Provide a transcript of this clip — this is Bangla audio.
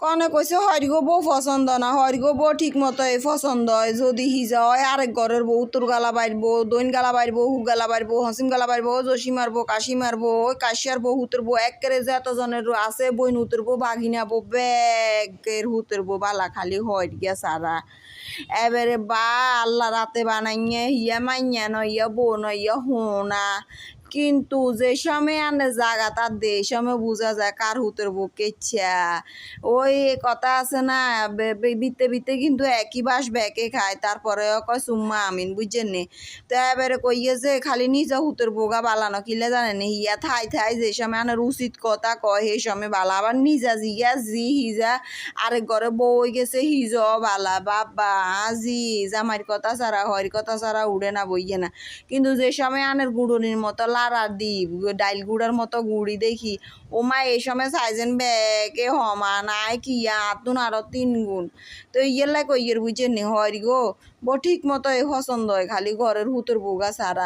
কনে কইছে হরিগো বউ পছন্দ না, হরিগো বউ ঠিক মতো পছন্দ হয়। যদি হিজা হয় আরেক ঘরের বউ, উত্তর গালা বাড়বো, দৈন গালা বাড়বো, হুক গালা বাড়বো, হসিম গালা বাড়বো, জসি মারবো, কাশি মারবো, ওই কাশিয়ার বউ হুতর বউ একেরে যে এতজনের আছে বইন হুতর বউ বাঘিনা বউ ব্যাগের হুতর বউ বালা খালি হয় গিয়া সারা। এবারে বা আল্লাহ রাতে বানাইয়ে ইয়া মাইয়া নইয়া বউ নইয়া হোনা, কিন্তু যে সময় আনে জাগা তার দে সময় বোঝা যায় কার হুতের বউ কেচ্ছা। ওই কথা আছে না, বিতে বিতে কিন্তু একই বাস ব্যাকে খায়, তারপরে কয় সুম্মা আমিন, বুঝছেন নি? তো এবারে কইয়ে যে খালি নিজা হুতের বোগা বালানো কিলে জানেন হিয়া থাই থাই যে সময় আনার উচিত কথা কয় সেই সময় বালা, আবার নিজা জিয়া জি হিজা আরেক ঘরে বউ গেছে হিজ বালা। বাবা জি জামাইর কথা ছাড়া হরির কথা ছাড়া উড়ে না বইয়ে না। কিন্তু যে সময় আনের গুঁড়নির মতো লাড়া দি ডাইল গুঁড়ার মতো গুড়ি দেখি, ও মা এই সময় সাইজেন ব্যাগে হমা নাই কি আতুন আরো 3 গুণ। তো ইয়ের লাই কইয়ের বুঝছেন নি হরি গো বউ ঠিক মতো পছন্দ হয় খালি ঘরের হুতোর বউগা ছাড়া।